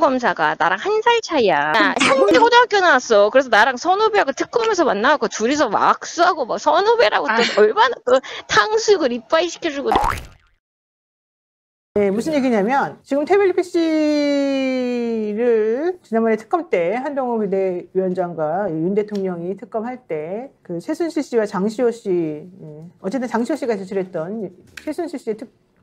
검사가 나랑 1살 차이야. 한국대 고등학교 나왔어. 그래서 나랑 선후배하고 특검에서 만나고 둘이서 막수하고 뭐 선후배라고 또 얼마나 또 탕수육을 이빠이 시켜주고. 네, 무슨 얘기냐면 지금 태블릿 PC를 지난번에 특검 때 한동훈 비대위원장과 윤 대통령이 특검할 때 그 최순실 씨와 장시호 씨, 어쨌든 장시호 씨가 제출했던 최순실 씨의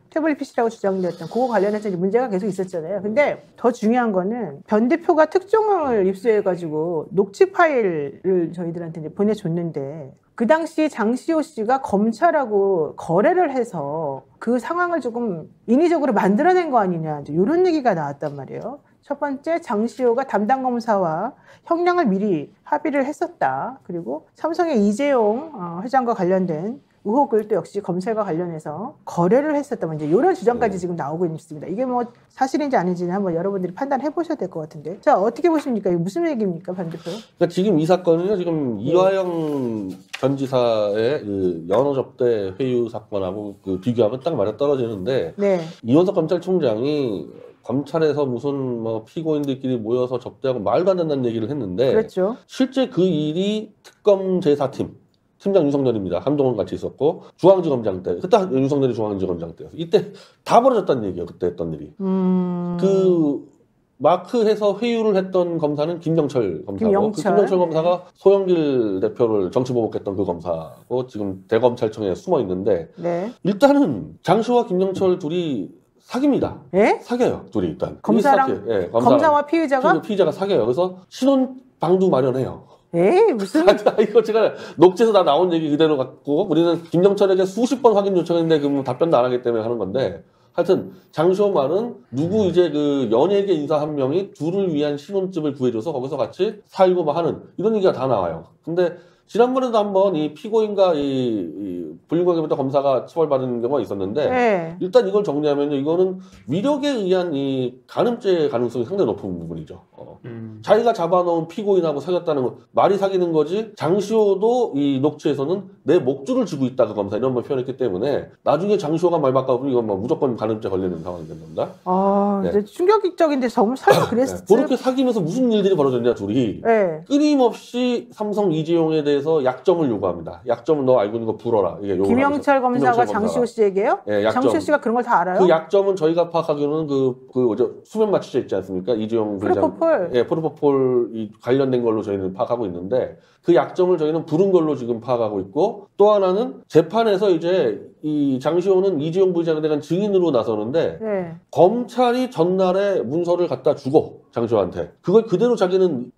태블릿 PC라고 주장되었던 그거 관련해서 이제 문제가 계속 있었잖아요. 근데 더 중요한 거는 변 대표가 특종을 입수해가지고 녹취 파일을 저희들한테 이제 보내줬는데 그 당시 장시호 씨가 검찰하고 거래를 해서 그 상황을 조금 인위적으로 만들어낸 거 아니냐 이런 얘기가 나왔단 말이에요. 첫 번째, 장시호가 담당 검사와 형량을 미리 합의를 했었다. 그리고 삼성의 이재용 회장과 관련된 의혹을 또 역시 검찰과 관련해서 거래를 했었다. 이제 이런 주장까지 지금 나오고 있습니다. 이게 뭐 사실인지 아닌지는 한번 여러분들이 판단해 보셔야 될 것 같은데. 자, 어떻게 보십니까? 이게 무슨 얘기입니까, 반 대표? 그러니까 지금 이 사건은요, 지금 이화영 전 지사의 그 연호 접대 회유 사건하고 그 비교하면 딱 맞아 떨어지는데, 네. 이원석 검찰총장이 검찰에서 무슨 뭐 피고인들끼리 모여서 접대하고 말도 안 된다는 얘기를 했는데, 그렇죠. 실제 그 일이 특검 제4팀 팀장 윤석열입니다. 한동훈 같이 있었고 중앙지검장 때, 그때 윤석열이 중앙지검장 때였어. 이때 다 벌어졌다는 얘기예요. 그때 했던 일이. 그 마크해서 회유를 했던 검사는 김영철 검사고, 그 김영철 검사가 소영길 대표를 정치보복했던 그 검사고 지금 대검찰청에 숨어 있는데, 네. 일단은 장시호와 김영철 둘이 사깁니다. 예? 사겨요. 둘이 일단. 검사랑 예, 검사와 피의자가? 피의자가 사겨요. 그래서 신혼방도 마련해요. 에이, 무슨. 이거 제가 녹취에서 다 나온 얘기 그대로 갖고, 우리는 김영철에게 수십 번 확인 요청했는데 그 답변도 안 하기 때문에 하는 건데, 하여튼 장시호 말은 누구 이제 그 연예계 인사 한 명이 둘을 위한 신혼집을 구해줘서 거기서 같이 살고 막 하는 이런 얘기가 다 나와요. 근데 지난번에도 한번 이 피고인과 이 불륜관계부터 검사가 처벌받은 경우가 있었는데, 네. 일단 이걸 정리하면요, 이거는 위력에 의한 이 간음죄 가능성이 상당히 높은 부분이죠. 자기가 잡아놓은 피고인하고 사귀었다는 거, 말이 사귀는 거지. 장시호도 이 녹취에서는 내 목줄을 쥐고 있다, 그 검사 이런 걸 표현했기 때문에 나중에 장시호가 말 바꿔보면 이건 뭐 무조건 간음죄 걸리는 상황이 된 겁니다. 아, 네. 충격적인데 정말 설마 그랬을 네. 그렇게 사귀면서 무슨 일들이 벌어졌냐, 둘이. 네. 끊임없이 삼성 이재용에 대해서 약점을 요구합니다. 약점은 너 알고 있는 거 불어라. 이게 김영철 검사가 장시호 씨에게요? 네, 약점. 장시호 씨가 그런 걸 다 알아요? 그 약점은 저희가 파악하기로는 수면 마취제 있지 않습니까? 이재용 부회장. 프로포폴. 예, 프로포폴 관련된 걸로 저희는 파악하고 있는데, 그 약점을 저희는 부른 걸로 지금 파악하고 있고, 또 하나는 재판에서 이제 이 장시호는 이재용 부회장에 대한 증인으로 나서는데, 네. 검찰이 전날에 문서를 갖다 주고 장시호한테 그걸 그대로 자기는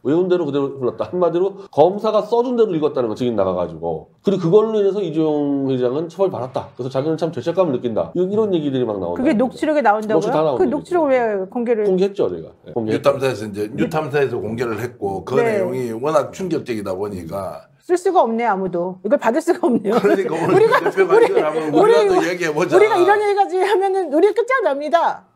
외운 대로 그대로 불렀다. 한마디로 검사가 써준 대로 읽었다는 거, 증인 나가가지고. 그리고 그걸로 인해서 이재용 회장은 처벌받았다. 그래서 자기는 참 죄책감을 느낀다. 이런 얘기들이 막 나온다. 그게 녹취록에 나온다고요? 녹취 다 나온 그 녹취록 왜 공개했죠, 저희가. 뉴탐사에서 공개를 했고, 그 네. 내용이 워낙 충격적이다 보니까 쓸 수가 없네, 아무도. 이걸 받을 수가 없네요. 그러니까 오늘 대표가 이걸 하면 우리라도 얘기해보자. 우리가 이런 얘기까지 하면은 우리 끝장납니다.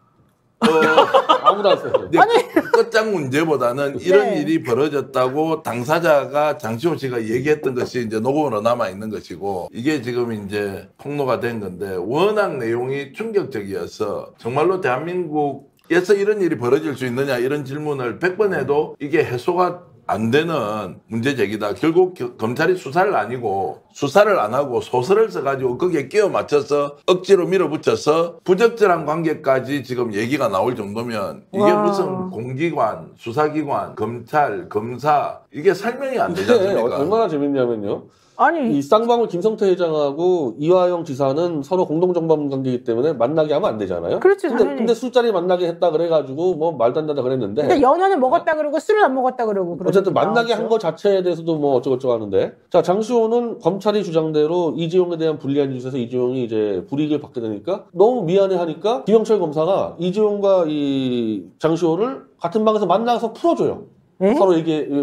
아무도 안 써요. 아니, 끝장 문제보다는 이런 네. 일이 벌어졌다고 당사자가 장시호 씨가 얘기했던 것이 이제 녹음으로 남아 있는 것이고, 이게 지금 이제 폭로가 된 건데, 워낙 내용이 충격적이어서 정말로 대한민국에서 이런 일이 벌어질 수 있느냐 이런 질문을 100번 해도 이게 해소가 안 되는 문제 제기다. 결국 검찰이 수사를 안 하고 소설을 써가지고 거기에 끼워 맞춰서 억지로 밀어붙여서 부적절한 관계까지 지금 얘기가 나올 정도면, 이게 와. 무슨 공기관, 수사기관, 검찰, 검사, 이게 설명이 안 되지 않습니까? 얼마나 재밌냐면요. 아니, 이 쌍방울 김성태 회장하고 이화영 지사는 서로 공동정범 관계이기 때문에 만나게 하면 안 되잖아요. 그렇죠, 당연히. 근데 술자리 만나게 했다 그래가지고 뭐 말도 안 된다 그랬는데. 근데 연어는 먹었다 그러고 술을 안 먹었다 그러고. 어쨌든 만나게 한 거 자체에 대해서도 뭐 어쩌고저쩌고 하는데. 자, 장시호는 검찰이 주장대로 이재용에 대한 불리한 짓에서 이재용이 이제 불이익을 받게 되니까 너무 미안해 하니까 김영철 검사가 이재용과 이 장시호를 같은 방에서 만나서 풀어줘요. 에?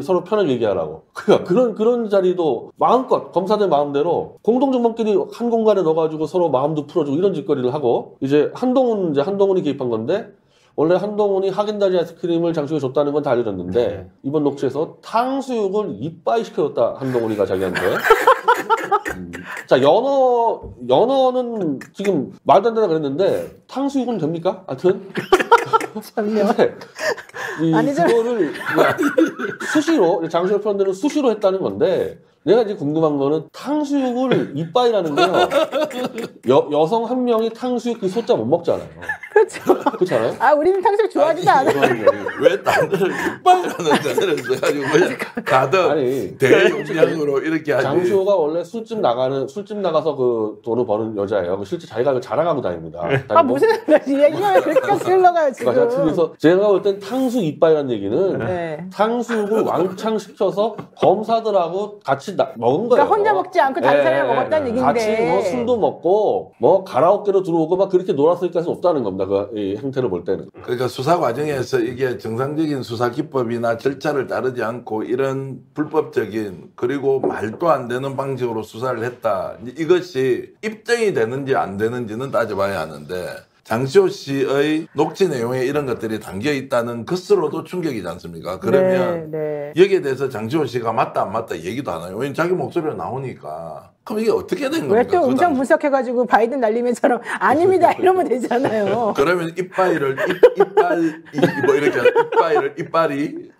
서로 편하게 얘기하라고. 그러니까 그런 자리도 마음껏 검사들 마음대로 공동정범끼리 한 공간에 넣어가지고 서로 마음도 풀어주고 이런 짓거리를 하고, 이제 한동훈이 개입한 건데, 원래 한동훈이 하겐다즈 아이스크림을 장시호에 줬다는 건 다 알려졌는데, 이번 녹취에서 탕수육을 이빠이 시켜줬다, 한동훈이가 자기한테. 자, 연어는 지금 말도 안 된다 그랬는데 탕수육은 됩니까? 하여튼 근데 그거를 수시로 장시호 편들은 수시로 했다는 건데 내가 이제 궁금한 거는 탕수육을 이빠이라는 게요. 여성 한 명이 탕수육 그 소자 못 먹잖아요. 그렇죠. 그렇잖아요. 아, 우리는 탕수육 좋아하지도 않아요. 왜 다들 이빨이라는 단어를 써가지고 그냥 다들 대용량으로 이렇게 하지. 장시호가 원래 술집 나가서 그 돈을 버는 여자예요. 실제 자기가 자랑하고 다닙니다. 아, 무슨 얘기가 왜 그렇게까지 흘러가요, 지금. 그래서 제가 볼 땐 탕수육 이빠이라는 얘기는 네. 탕수육을 왕창 시켜서 검사들하고 같이 먹은 거예요. 그러니까 혼자 먹지 않고 다른 사람이 먹었다는 얘기인데. 같이 뭐 술도 먹고 뭐 가라오케로 들어오고 막 그렇게 놀았을 가능성이 없다는 겁니다. 이 행태를 볼 때는. 그러니까 수사 과정에서 이게 정상적인 수사 기법이나 절차를 따르지 않고 이런 불법적인 그리고 말도 안 되는 방식으로 수사를 했다. 이것이 입증이 되는지 안 되는지는 따져봐야 하는데 장시호 씨의 녹취 내용에 이런 것들이 담겨 있다는 것으로도 충격이지 않습니까? 그러면 네. 여기에 대해서 장시호 씨가 맞다 안 맞다 얘기도 안 해요. 왜냐면 자기 목소리가 나오니까. 그럼 이게 어떻게 된 겁니까? 왜 또 음성 분석해가지고 바이든 날리면처럼 아닙니다 이러면 되잖아요. 그러면 이빨이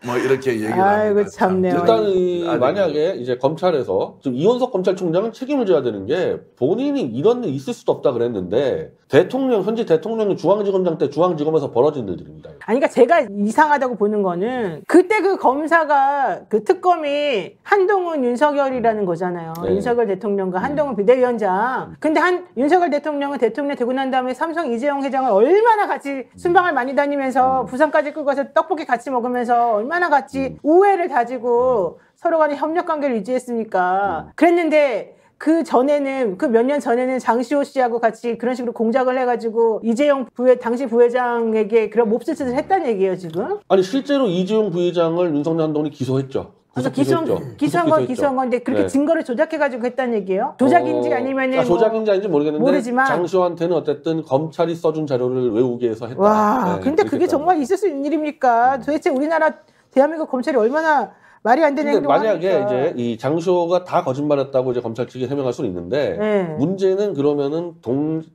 뭐 이렇게 얘기를 아이고 합니다. 참네요. 일단 만약에 이제 검찰에서 지금 이원석 검찰총장은 책임을 져야 되는 게 본인이 이런 일 있을 수도 없다 그랬는데 현재 대통령이 중앙지검장 때 중앙지검에서 벌어진 일들입니다. 아니 그러니까 제가 이상하다고 보는 거는 그때 그 검사가 그 특검이 한동훈 윤석열이라는 거잖아요. 네. 윤석열 대통령과 한동훈 비대위원장. 근데 윤석열 대통령은 대통령 되고 난 다음에 삼성 이재용 회장을 얼마나 같이 순방을 많이 다니면서 부산까지 끌고 가서 떡볶이 같이 먹으면서 얼마나 같이 우애를 다지고 서로 간에 협력 관계를 유지했습니까? 그랬는데 그 전에는 그 몇 년 전에는 장시호 씨하고 같이 그런 식으로 공작을 해가지고 이재용 당시 부회장에게 그런 몹쓸 짓을 했다는 얘기예요 지금? 아니 실제로 이재용 부회장을 윤석열 한동훈이 기소했죠. 그래서 기소한 건데 그렇게 네. 증거를 조작해가지고 했다는 얘기예요? 조작인지 아니면은 조작인지 아닌지 모르겠는데 모르지만 장시호한테는 어쨌든 검찰이 써준 자료를 외우게 해서 했다. 와, 근데 그게 정말 있을 수 있는 일입니까? 도대체 우리나라 대한민국 검찰이 얼마나 말이 안 되는 근데 행동을 만약에 합니까? 이제 이 장시호가 다 거짓말했다고 이제 검찰 측이 해명할 수는 있는데 네. 문제는 그러면은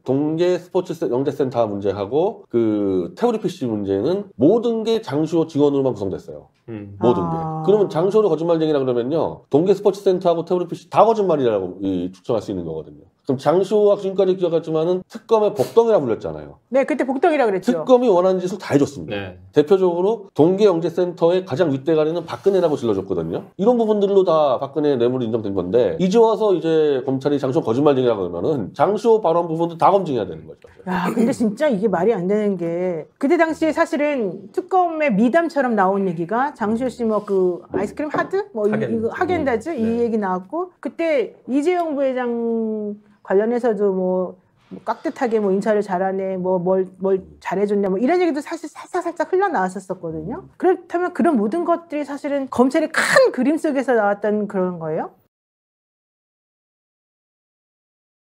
동계 스포츠 영재센터 문제하고 그 태우리 PC 문제는 모든 게 장시호 증언으로만 구성됐어요. 모든 게. 그러면 장시호를 거짓말쟁이라 그러면요 동계 스포츠 센터하고 태우리 PC 다 거짓말이라고 추정할 수 있는 거거든요. 그럼 장시호가 지금까지 기억했지만은 특검의 복덩이라 불렸잖아요. 네, 그때 복덩이라 그랬죠. 특검이 원하는 짓을 다 해줬습니다. 네. 대표적으로 동계영재센터의 가장 윗대가리는 박근혜라고 질러줬거든요. 이런 부분들로 다 박근혜 뇌물이 인정된 건데 이제 와서 이제 검찰이 장시호 거짓말쟁이라고 그러면은 장시호 발언 부분도 다 검증해야 되는 거죠. 야, 근데 진짜 이게 말이 안 되는 게 그때 당시에 사실은 특검의 미담처럼 나온 얘기가 장시호 씨 뭐 그 아이스크림 하드 뭐 이거 하겐다즈 이 얘기 나왔고 그때 이재용 부회장 관련해서도 뭐 깍듯하게 뭐 인사를 잘하네, 뭘 잘해줬냐, 뭐 이런 얘기도 사실 살짝 흘러나왔었거든요. 그렇다면 그런 모든 것들이 사실은 검찰의 큰 그림 속에서 나왔다는 그런 거예요?